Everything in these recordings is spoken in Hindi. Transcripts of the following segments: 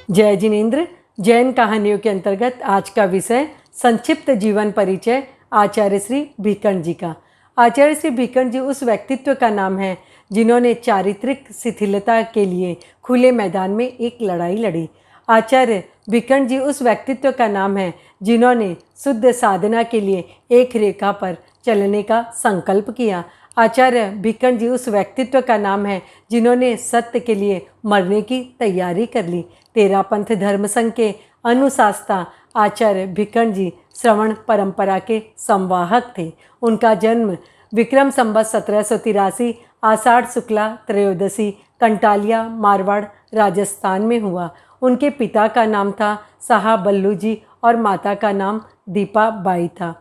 जय जिनेन्द्र। जैन कहानियों के अंतर्गत आज का विषय संक्षिप्त जीवन परिचय आचार्य श्री भीकन जी का। आचार्य श्री भीकन जी उस व्यक्तित्व का नाम है जिन्होंने चारित्रिक शिथिलता के लिए खुले मैदान में एक लड़ाई लड़ी। आचार्य भीकन जी उस व्यक्तित्व का नाम है जिन्होंने शुद्ध साधना के लिए एक रेखा पर चलने का संकल्प किया। आचार्य भीकन जी उस व्यक्तित्व का नाम है जिन्होंने सत्य के लिए मरने की तैयारी कर ली। तेरापंथ धर्म संघ के अनुशास्ता आचार्य भीकन जी श्रवण परंपरा के संवाहक थे। उनका जन्म विक्रम संवत 1783 आषाढ़ शुक्ला त्रयोदशी कंटालिया मारवाड़ राजस्थान में हुआ। उनके पिता का नाम था साहब बल्लू जी और माता का नाम दीपा बाई था।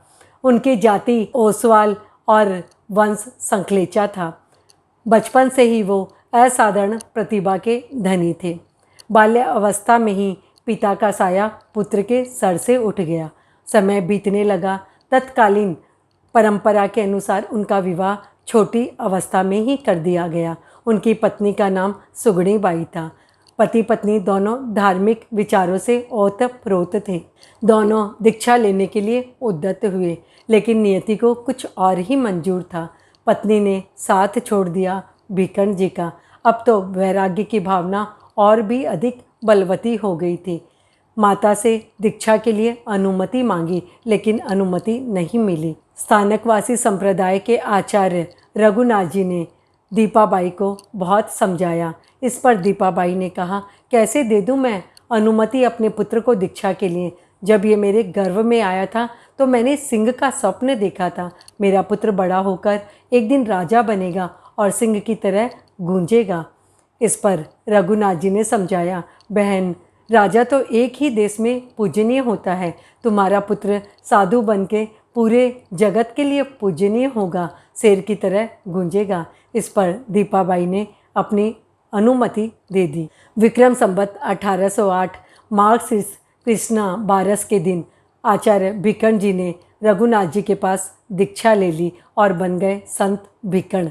उनकी जाति ओसवाल और वंश संखलेचा था। बचपन से ही वो असाधारण प्रतिभा के धनी थे। बाल्य अवस्था में ही पिता का साया पुत्र के सर से उठ गया। समय बीतने लगा। तत्कालीन परंपरा के अनुसार उनका विवाह छोटी अवस्था में ही कर दिया गया। उनकी पत्नी का नाम सुगणी बाई था। पति पत्नी दोनों धार्मिक विचारों से ओतप्रोत थे। दोनों दीक्षा लेने के लिए उद्यत हुए, लेकिन नियति को कुछ और ही मंजूर था। पत्नी ने साथ छोड़ दिया भीकन जी का। अब तो वैराग्य की भावना और भी अधिक बलवती हो गई थी। माता से दीक्षा के लिए अनुमति मांगी, लेकिन अनुमति नहीं मिली। स्थानकवासी संप्रदाय के आचार्य रघुनाथ जी ने दीपाबाई को बहुत समझाया। इस पर दीपाबाई ने कहा, कैसे दे दूं मैं अनुमति अपने पुत्र को दीक्षा के लिए? जब ये मेरे गर्भ में आया था तो मैंने सिंह का स्वप्न देखा था। मेरा पुत्र बड़ा होकर एक दिन राजा बनेगा और सिंह की तरह गूंजेगा। इस पर रघुनाथ जी ने समझाया, बहन, राजा तो एक ही देश में पूजनीय होता है। तुम्हारा पुत्र साधु बन के पूरे जगत के लिए पूजनीय होगा, शेर की तरह गूंजेगा। इस पर दीपाबाई ने अपनी अनुमति दे दी। विक्रम संवत 1808 माघ कृष्णा बारस के दिन आचार्य भीकन जी ने रघुनाथ जी के पास दीक्षा ले ली और बन गए संत भीकन।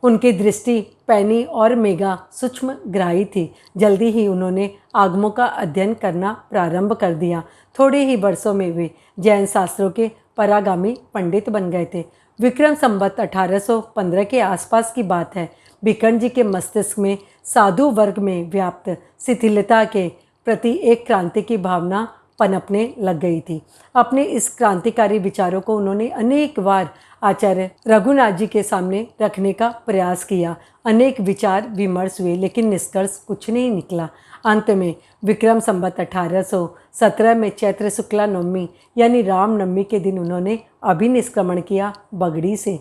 उनकी दृष्टि पैनी और मेघा सूक्ष्म ग्राही थी। जल्दी ही उन्होंने आगमों का अध्ययन करना प्रारंभ कर दिया। थोड़े ही वर्षों में वे जैन शास्त्रों के परागामी पंडित बन गए थे। विक्रम संवत 1815 के आसपास की बात है। भीकन जी के मस्तिष्क में साधु वर्ग में व्याप्त शिथिलता के प्रति एक क्रांति की भावना पनपने लग गई थी। अपने इस क्रांतिकारी विचारों को उन्होंने अनेक बार आचार्य रघुनाथ जी के सामने रखने का प्रयास किया। अनेक विचार विमर्श हुए, लेकिन निष्कर्ष कुछ नहीं निकला। अंत में विक्रम संवत 1817 में चैत्र शुक्ला नवमी यानी रामनवमी के दिन उन्होंने अभिनिष्क्रमण किया बगड़ी से।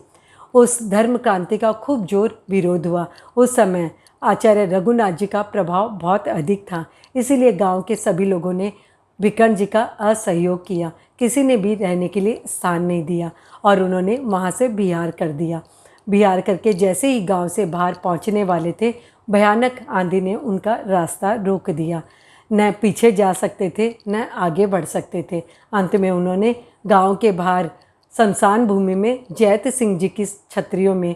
उस धर्म क्रांति का खूब जोर विरोध हुआ। उस समय आचार्य रघुनाथ जी का प्रभाव बहुत अधिक था, इसीलिए गांव के सभी लोगों ने भीकन जी का असहयोग किया। किसी ने भी रहने के लिए स्थान नहीं दिया और उन्होंने वहाँ से बिहार कर दिया। बिहार करके जैसे ही गांव से बाहर पहुँचने वाले थे, भयानक आंधी ने उनका रास्ता रोक दिया। न पीछे जा सकते थे, न आगे बढ़ सकते थे। अंत में उन्होंने गांव के बाहर शमशान भूमि में जैत सिंह जी की छत्रियों में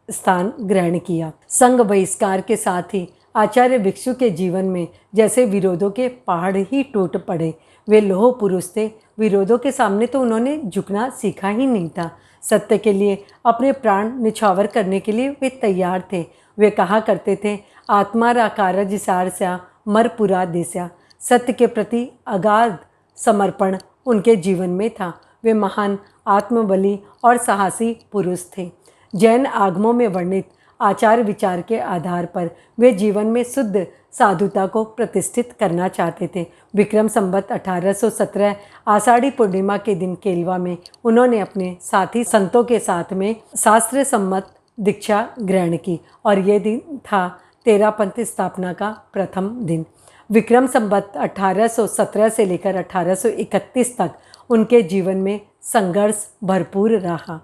स्थान ग्रहण किया। संघ बहिष्कार के साथ ही आचार्य भिक्षु के जीवन में जैसे विरोधों के पहाड़ ही टूट पड़े। वे लौह पुरुष थे। विरोधों के सामने तो उन्होंने झुकना सीखा ही नहीं था। सत्य के लिए अपने प्राण निछावर करने के लिए वे तैयार थे। वे कहा करते थे, आत्मा रा कारज सार स्या मर पुरा देस्या। सत्य के प्रति अगाध समर्पण उनके जीवन में था। वे महान आत्मबली और साहसी पुरुष थे। जैन आगमों में वर्णित आचार विचार के आधार पर वे जीवन में शुद्ध साधुता को प्रतिष्ठित करना चाहते थे। विक्रम संवत 1817 आषाढ़ी पूर्णिमा के दिन केलवा में उन्होंने अपने साथी संतों के साथ में शास्त्र सम्मत दीक्षा ग्रहण की और ये दिन था तेरापंथ स्थापना का प्रथम दिन। विक्रम संवत 1817 से लेकर 1831 तक उनके जीवन में संघर्ष भरपूर रहा।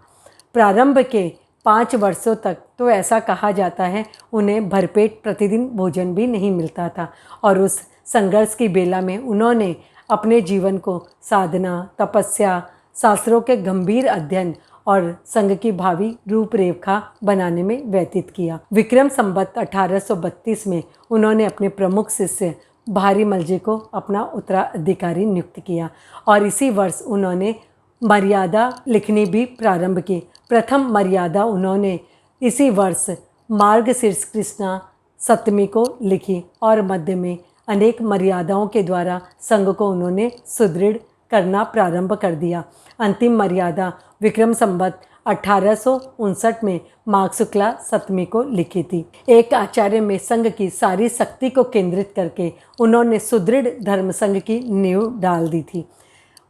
प्रारंभ के 5 वर्षों तक तो ऐसा कहा जाता है उन्हें भरपेट प्रतिदिन भोजन भी नहीं मिलता था और उस संघर्ष की बेला में उन्होंने अपने जीवन को साधना, तपस्या, शास्त्रों के गंभीर अध्ययन और संघ की भावी रूपरेखा बनाने में व्यतीत किया। विक्रम संवत 1832 में उन्होंने अपने प्रमुख शिष्य भारी मलजे को अपना उत्तराधिकारी नियुक्त किया और इसी वर्ष उन्होंने मर्यादा लिखनी भी प्रारंभ की। प्रथम मर्यादा उन्होंने इसी वर्ष मार्गशीर्ष कृष्णा सप्तमी को लिखी और मध्य में अनेक मर्यादाओं के द्वारा संघ को उन्होंने सुदृढ़ करना प्रारंभ कर दिया। अंतिम मर्यादा विक्रम संवत 1859 में माघ शुक्ला सप्तमी को लिखी थी। एक आचार्य में संघ की सारी शक्ति को केंद्रित करके उन्होंने सुदृढ़ धर्म संघ की नींव डाल दी थी।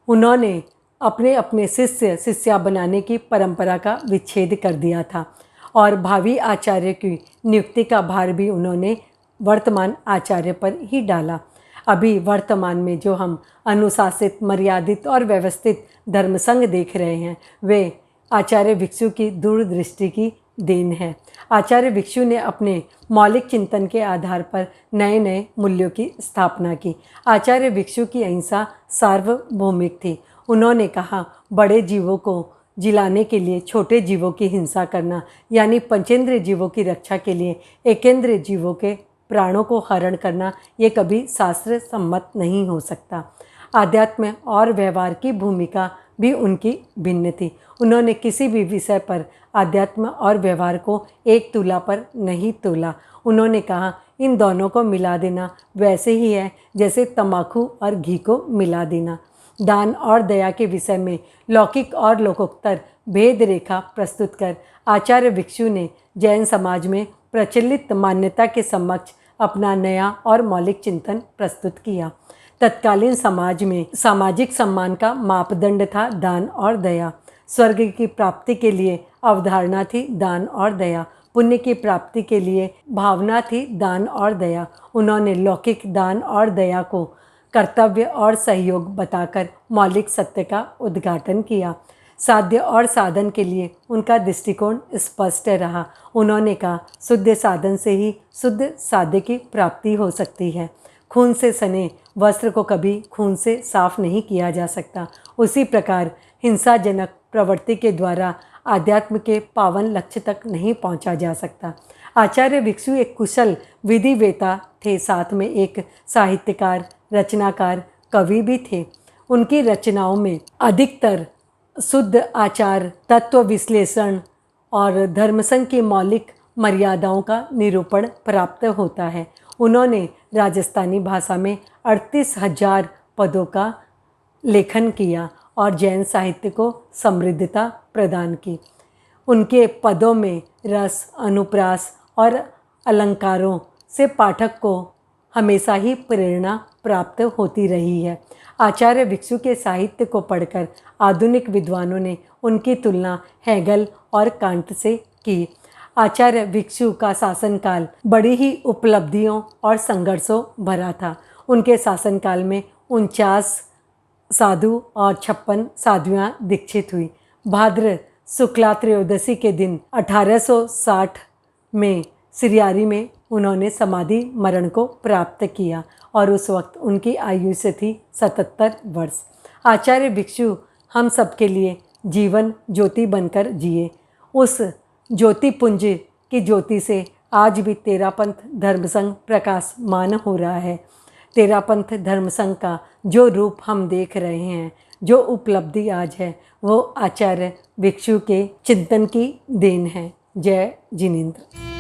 उन्होंने अपने अपने शिष्य शिष्या बनाने की परंपरा का विच्छेद कर दिया था और भावी आचार्य की नियुक्ति का भार भी उन्होंने वर्तमान आचार्य पर ही डाला। अभी वर्तमान में जो हम अनुशासित, मर्यादित और व्यवस्थित धर्मसंघ देख रहे हैं वे आचार्य भिक्षु की दूरदृष्टि की देन है। आचार्य भिक्षु ने अपने मौलिक चिंतन के आधार पर नए नए मूल्यों की स्थापना की। आचार्य भिक्षु की अहिंसा सार्वभौमिक थी। उन्होंने कहा, बड़े जीवों को जिलाने के लिए छोटे जीवों की हिंसा करना, यानी पंचेंद्रिय जीवों की रक्षा के लिए एकेंद्रिय जीवों के प्राणों को हरण करना, ये कभी शास्त्र सम्मत नहीं हो सकता। आध्यात्म और व्यवहार की भूमिका भी उनकी भिन्न थी। उन्होंने किसी भी विषय पर आध्यात्म और व्यवहार को एक तुला पर नहीं तोला। उन्होंने कहा, इन दोनों को मिला देना वैसे ही है जैसे तंबाकू और घी को मिला देना। दान और दया के विषय में लौकिक और लोकोत्तर भेद रेखा प्रस्तुत कर आचार्य भिक्षु ने जैन समाज में प्रचलित मान्यता के समक्ष अपना नया और मौलिक चिंतन प्रस्तुत किया। तत्कालीन समाज में सामाजिक सम्मान का मापदंड था दान और दया। स्वर्ग की प्राप्ति के लिए अवधारणा थी दान और दया। पुण्य की प्राप्ति के लिए भावना थी दान और दया। उन्होंने लौकिक दान और दया को कर्तव्य और सहयोग बताकर मौलिक सत्य का उद्घाटन किया। साध्य और साधन के लिए उनका दृष्टिकोण स्पष्ट रहा। उन्होंने कहा, शुद्ध साधन से ही शुद्ध साध्य की प्राप्ति हो सकती है। खून से सने वस्त्र को कभी खून से साफ नहीं किया जा सकता। उसी प्रकार हिंसाजनक प्रवृत्ति के द्वारा आध्यात्म के पावन लक्ष्य तक नहीं पहुंचा जा सकता। आचार्य भिक्षु एक कुशल विधिवेता थे, साथ में एक साहित्यकार, रचनाकार, कवि भी थे। उनकी रचनाओं में अधिकतर शुद्ध आचार, तत्व विश्लेषण और धर्मसंघ की मौलिक मर्यादाओं का निरूपण प्राप्त होता है। उन्होंने राजस्थानी भाषा में 38,000 पदों का लेखन किया और जैन साहित्य को समृद्धता प्रदान की। उनके पदों में रस, अनुप्रास और अलंकारों से पाठक को हमेशा ही प्रेरणा प्राप्त होती रही है। आचार्य भिक्षु के साहित्य को पढ़कर आधुनिक विद्वानों ने उनकी तुलना हेगल और कांट से की। आचार्य भिक्षु का शासनकाल बड़ी ही उपलब्धियों और संघर्षों भरा था। उनके शासनकाल में 49 साधु और 56 साधुआं दीक्षित हुई। भाद्र शुक्ला त्रयोदशी के दिन 1860 में सिरियारी में उन्होंने समाधि मरण को प्राप्त किया और उस वक्त उनकी आयु से थी 77 वर्ष। आचार्य भिक्षु हम सबके लिए जीवन ज्योति बनकर जिए। उस ज्योति पुंज की ज्योति से आज भी तेरापंथ धर्मसंघ प्रकाशमान हो रहा है। तेरापंथ धर्मसंघ का जो रूप हम देख रहे हैं, जो उपलब्धि आज है, वो आचार्य भिक्षु के चिंतन की देन है। जय जिनेंद्र।